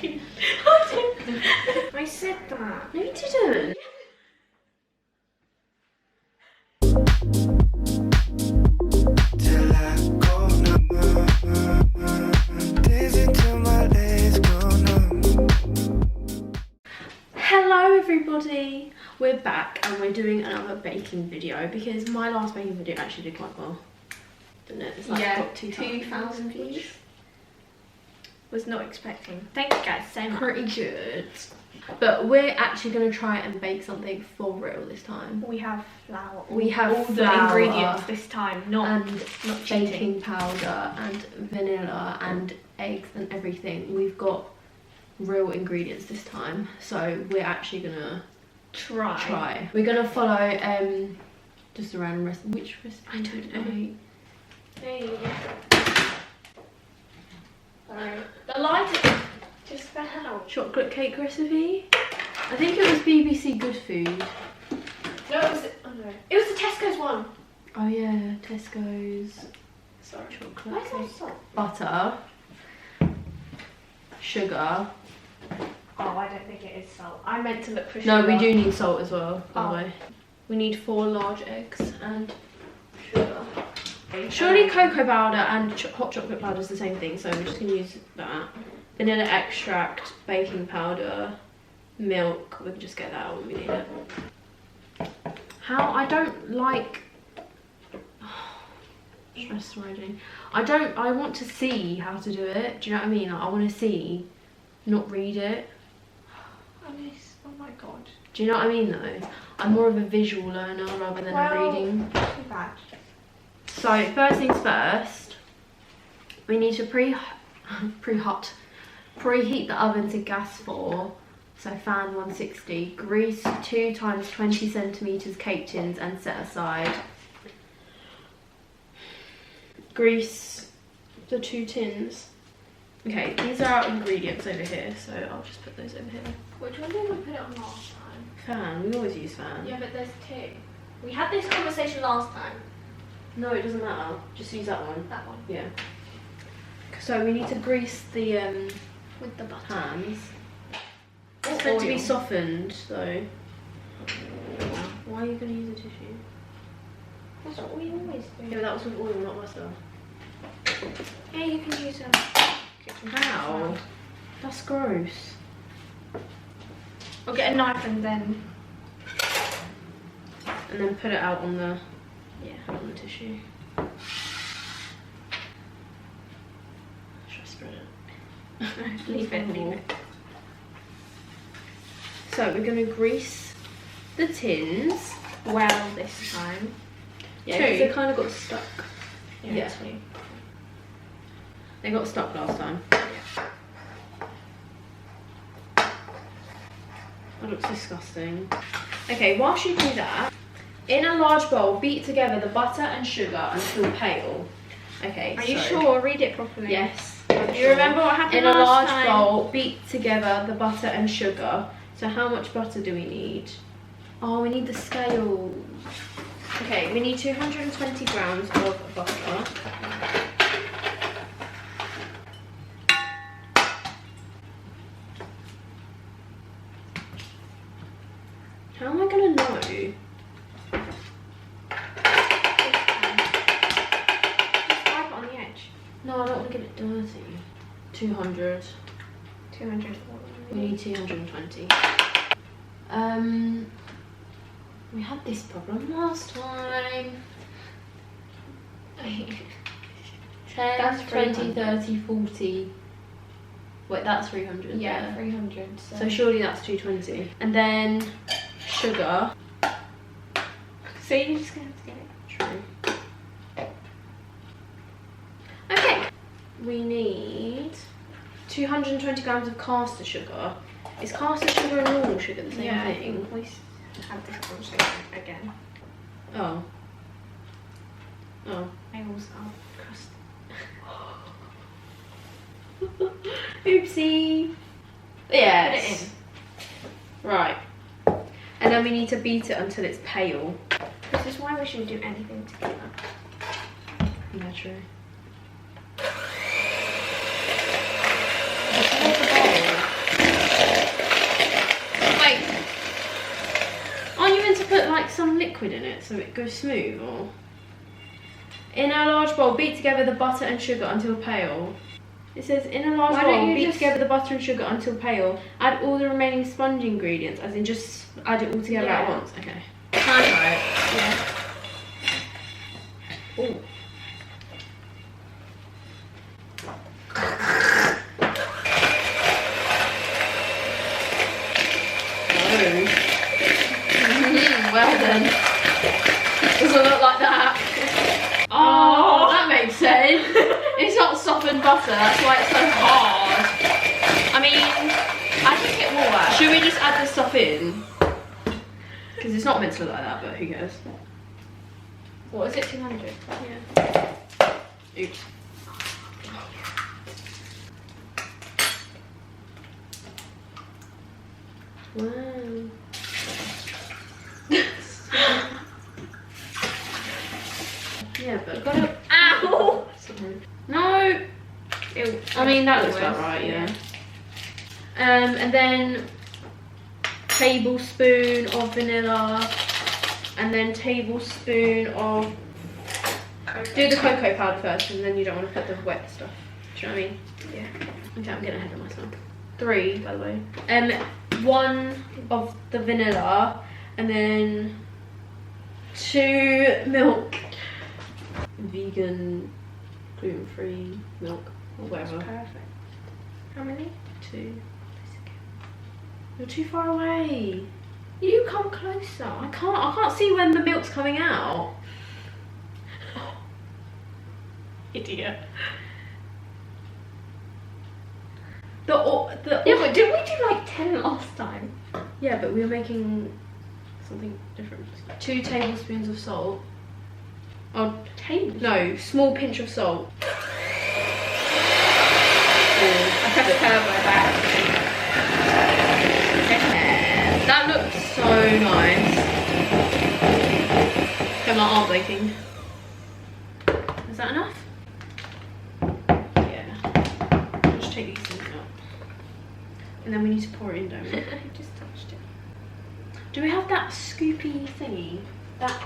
I said that. No, you didn't. Hello everybody, we're back and we're doing another baking video because my last baking video actually did quite well, didn't it? It's like got 2,000 views. Was not expecting. Thank you guys so much. Pretty good. But we're actually going to try and bake something for real this time. We have flour. We have all flour the ingredients this time, not cheating. Baking powder and vanilla and eggs and everything. We've got real ingredients this time, so we're actually gonna try. We're gonna follow just a random recipe. Which recipe? I don't know. Hey. Sorry. The lighter just fell out. Chocolate cake recipe. I think it was BBC Good Food. No, it was. Oh no, it was the Tesco's one. Oh yeah, Tesco's. Sorry. Chocolate Why is there cake. salt? Butter. Sugar. Oh, I don't think it is salt. I meant to look for sugar. No, we do need salt as well, by the Oh. way. We need 4 large eggs and sugar. Surely cocoa powder and hot chocolate powder is the same thing, so we're just going to use that. Vanilla extract, baking powder, milk. We can just get that out when we need it. How? I don't like... stress riding. I want to see how to do it. Do you know what I mean? Like, I want to see, not read it. Oh my god. Do you know what I mean though? I'm more of a visual learner rather than a reading. Too bad. So first things first, we need to preheat the oven to gas 4, so fan 160. Grease 2 times 20 centimeters cake tins and set aside. Grease the 2 tins. Okay, these are our ingredients over here, so I'll just put those over here. Which one did we put it on last time? Fan, we always use fan. Yeah, but there's 2. We had this conversation last time. No, it doesn't matter. Just use that one. That one. Yeah. So we need to grease the With the butter. pans. It's meant to be softened, so. Why are you going to use a tissue? That's what we always do. Yeah, but that was with oil, not butter. Yeah, you can use a kitchen. How? That's gross. Or get a knife and then put it out on the on the tissue. Should I spread it? leave it. So we're gonna grease the tins Well, this time. Yeah, 2. because they kind of got stuck. Yeah. 2. They got stuck last time. That looks disgusting. Okay, whilst you do that, in a large bowl, beat together the butter and sugar until pale. Okay, Are you sure? Read it properly. Yes. Do you remember what happened in a large last time? bowl, beat together the butter and sugar. So how much butter do we need? Oh, we need the scales. Okay, we need 220 grams of butter. How am I gonna know? Just wipe it on the edge. No, I don't want to get it dirty. 200. 200. We need 220. We had this problem last time. 10, That's 20, 300. 30, 40. Wait, that's 300. Yeah, 300. So surely that's 220. And then sugar. So you're just gonna have to get it. True. Okay. We need 220 grams of caster sugar. Is caster sugar and normal sugar the same thing? We had this conversation again. Oh. Oh. I also crust. Oopsie. Yes. Put it in. Right. And then we need to beat it until it's pale. This is why we shouldn't do anything together. Yeah, true. Just make a bowl. liquid in it so it goes smooth, or? In a large bowl, beat together the butter and sugar until pale. It says, in a large bowl, beat together the butter and sugar until pale. Add all the remaining sponge ingredients, as in just add it all together at once. Okay. Can I try it? Yeah. Ooh. Well then. Doesn't look like that. Oh, that makes sense. It's not softened butter, that's why it's so hard. I mean, I think it will work. Should we just add this stuff in? Because it's not meant to look like that, but who cares? What is it, 200? Yeah. Oops. Wow. Yeah, but Got to. Ow! no. Ew. I mean that looks about right, yeah. And then tablespoon of vanilla, and then tablespoon of. Do the cocoa powder first, and then you don't want to put the wet stuff. Do you know what I mean? Yeah. Okay, I'm getting ahead of myself. 3, by the way. 1 of the vanilla, and then 2 milk. Vegan, gluten-free milk, or whatever. That's perfect. How many? 2. You're too far away. You come closer. I can't see when the milk's coming out. Idiot. Yeah, but didn't we do like 10 last time? Yeah, but we were making something different. 2 tablespoons of salt. Oh, no, small pinch of salt. I pressed turbo back. That looks so nice. Okay, my arm baking. Is that enough? Yeah. I'll just take these things out. And then we need to pour it in, don't we? I just touched it. Do we have that scoopy thingy? That.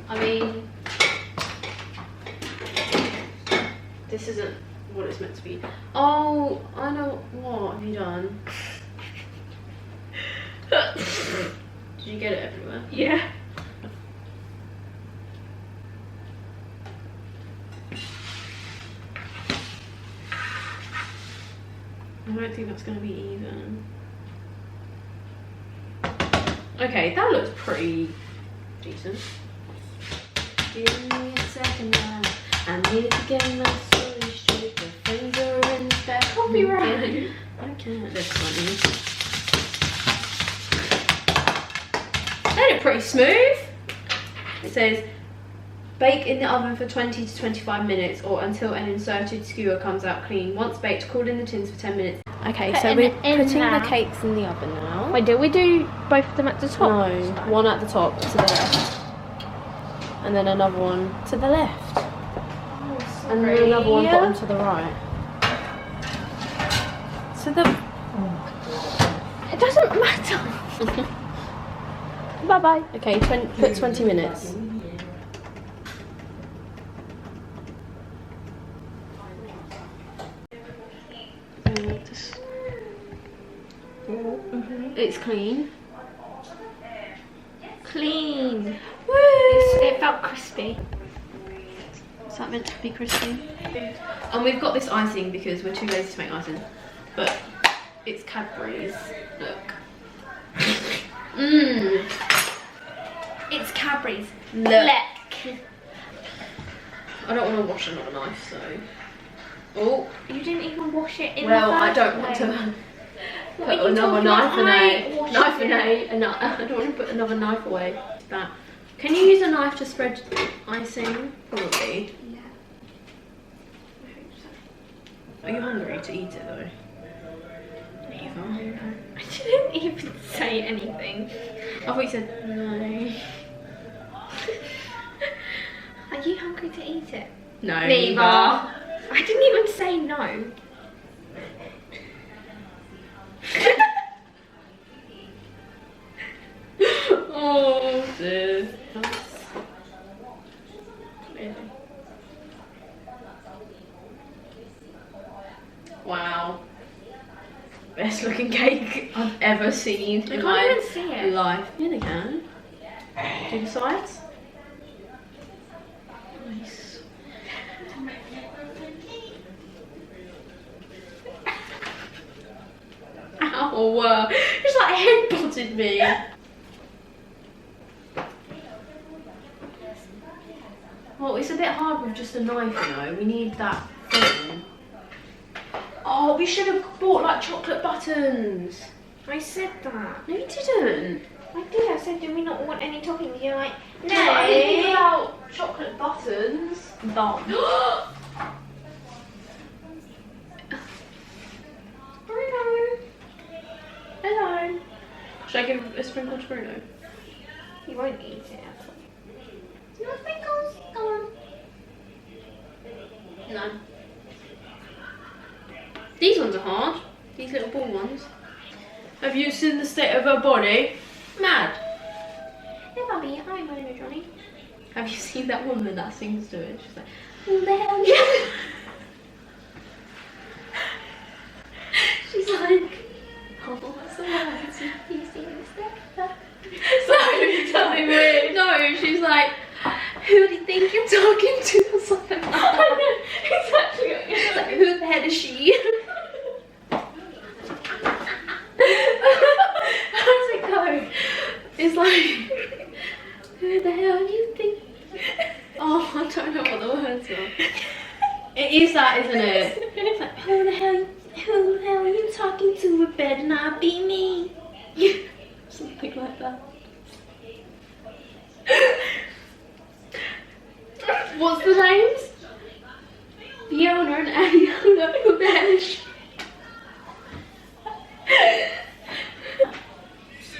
I mean, this isn't what it's meant to be. Oh, I know. What have you done? Did you get it everywhere? Yeah. I don't think that's going to be even. Okay, that looks pretty decent. Give me a second now. I need to get my story straight. The things are in the back. Copyright. I can't. That's funny. They look pretty smooth. It says bake in the oven for 20 to 25 minutes or until an inserted skewer comes out clean. Once baked, cool in the tins for 10 minutes. Okay, so we're putting the cakes in the oven now. Wait, did we do both of them at the top? No, one at the top to the left. And then another one to the left. Oh, And then another one bottom to the right. So the... It doesn't matter. Bye-bye. Okay, put 20 minutes. It's clean. Clean. Woo! It felt crispy. Is that meant to be crispy? And we've got this icing because we're too lazy to make icing. But it's Cadbury's. Look. Mmm. It's Cadbury's. Look. I don't want to wash another knife, so. Oh. You didn't even wash it in Well, the I first don't want place. to What put are you another talking knife about? in I a washed knife in it. a no, I don't want to put another knife away. That. Can you use a knife to spread icing? Probably. Yeah. I hope so. Are you hungry to eat it though? I didn't even say anything. I thought you said no. Are you hungry to eat it? No. Neither. I didn't even say no. Wow. Best looking cake I've ever seen in I my can't even see it. life. Yeah, they can. Do the sides. Nice. Ow! It's like headbutted me. Well, it's a bit hard with just a knife, you know. We need that thing. Oh, we should have bought like chocolate buttons. I said that. No, you didn't. I did. I said, do we not want any toppings? You're like, no. I didn't think about chocolate buttons. Bomb. Bruno. Hello. Should I give a sprinkle to Bruno? He won't eat it. No sprinkles. Go on. No. These ones are hard. These little ball ones. Have you seen the state of her body? Mad. Hey, Bobby. Hi, my name is Johnny. Have you seen that woman that sings to it? She's like, who the hell you? She's like, Oh, what's the word? You see this stuff? something weird. No, she's like, who do you think you're talking to? Or something like that. Exactly what you're She's like, who the hell is she? How does it go? It's like, who the hell do you think? Oh, I don't know what the words are. It is that, isn't it? It's like, who the hell are you talking to? It better not be me. Something like that. What's the names? Fiona and Ariana. Who the hell is she?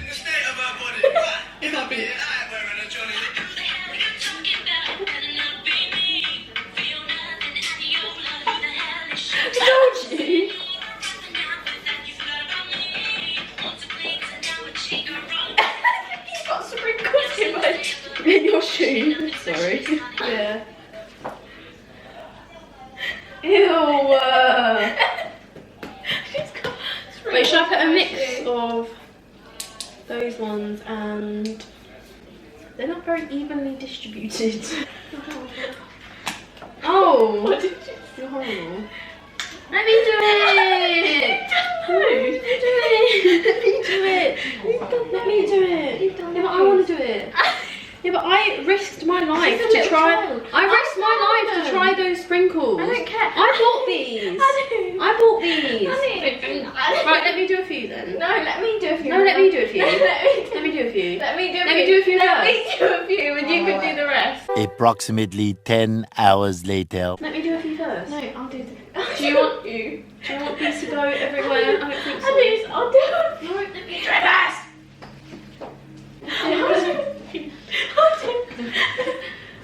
The state of our body. Right. If I be an eye wearing a Johnny. Don't you? You've got sprinkles in your shoe. Sorry. Yeah. Ew. Wait, should I put a mix of those ones and they're not very evenly distributed. Oh, what did you say? You're horrible. Let me do it! No, let me do it! Let me do it! Yeah, but I want to do it. Yeah, but I risked my life to try. I risked my life to try those sprinkles. I don't care. I bought these. I bought these. Right, let me do a few then. No, let me do a few. No, let me do a few. Let me do a few. me do a few. Let me do a few Let first. me do a few and you can do the rest. Approximately 10 hours later. Let me do a few first. No, I'll do the... Do you want these to go everywhere? I don't think so. I'll do it. No, let me try first.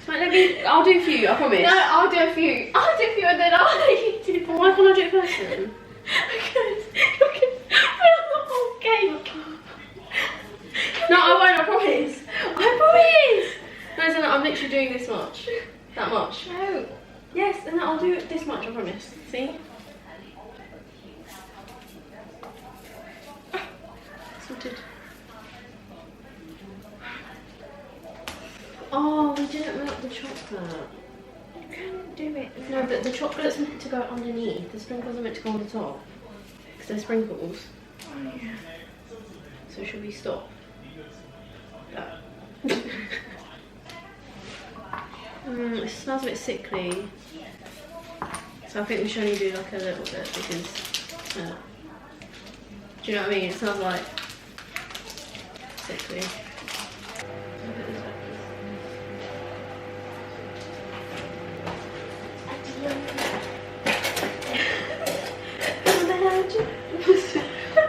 Right, I'll do a few, I promise. No, I'll do a few. I'll do a few and then I'll let you do the Well, why can't I do it first then? Because you can fill the whole cake. No, I won't, I promise. I promise. No, so I'm literally doing this much. That much. No. Yes, and then I'll do it this much, I promise. See? Sorted. Oh, we didn't melt the chocolate. You can do it. No, but the chocolate's meant to go underneath. The sprinkles are meant to go on the top. Because they're sprinkles. Oh, yeah. So should we stop? That. It smells a bit sickly. So I think we should only do like a little bit because... do you know what I mean? It smells like... sickly.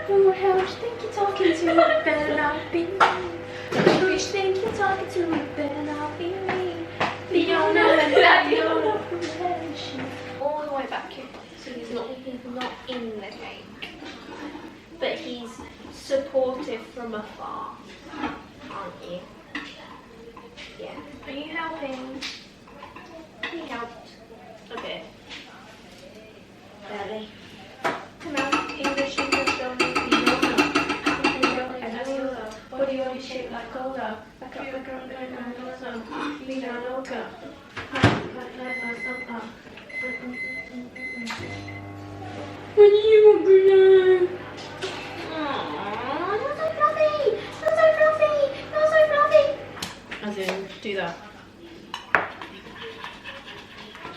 Who the hell do you think you're talking to? It better not be me. Who do you think you're talking to? It better not be me. Fiona from Tension. All the way back here. So he's not in the cake. But he's supportive from afar. Aren't you? Yeah. Are you helping? He helped a bit. Barely. Okay. What do you want, Bruno? Aww, you're so fluffy! You're so fluffy! You're so fluffy! As in, do that.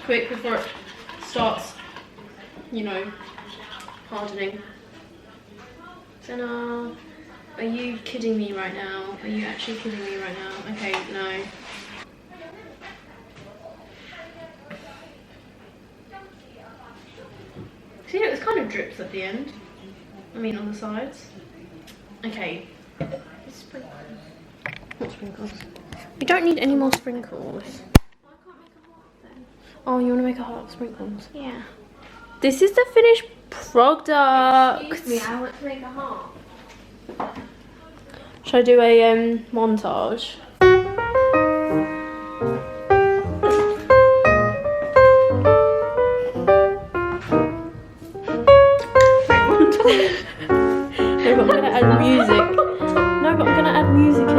Quick before it starts, you know, hardening. Senna, are you kidding me right now? Are you actually kidding me right now? Okay, no. See, it kind of drips at the end. I mean, on the sides. Okay. Sprinkles. What sprinkles? We don't need any more sprinkles. Why can't I make a heart then? Oh, you want to make a heart of sprinkles? Yeah. This is the finished product. Excuse me, I want to make a heart. Should I do a montage? No, but I'm gonna add music. No, but I'm gonna add music in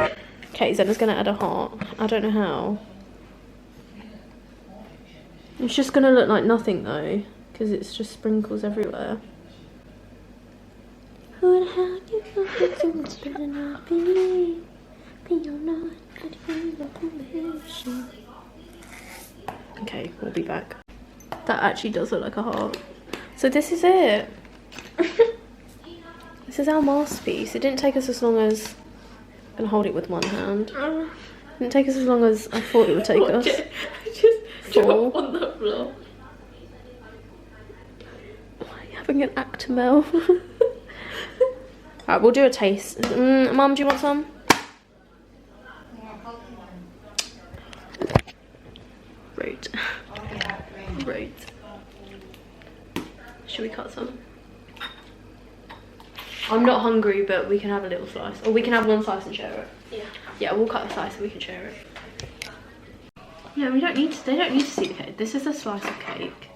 it. Okay, Zena's gonna add a heart. I don't know how. It's just gonna look like nothing though, because it's just sprinkles everywhere. Who the hell you talking to? Better not be me. You're not getting the permission. Okay, we'll be back. That actually does look like a heart. So this is it. This is our masterpiece. It didn't take us as long as... I'm gonna hold it with one hand. It didn't take us as long as I thought it would take us. Just drop on the floor. Are you having an Actimel? Alright, we'll do a taste. Mum, do you want some? Right. Right. Should we cut some? I'm not hungry, but we can have a little slice. Or we can have one slice and share it. Yeah. Yeah, we'll cut a slice so we can share it. Yeah, we don't need to, they don't need to see the cake. This is a slice of cake.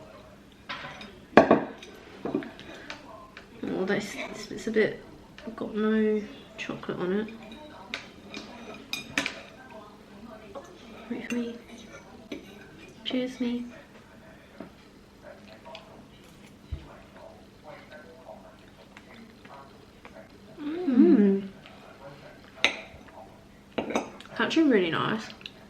Oh, this it's a bit, got no chocolate on it. Wait for me. Cheers me. Actually really nice.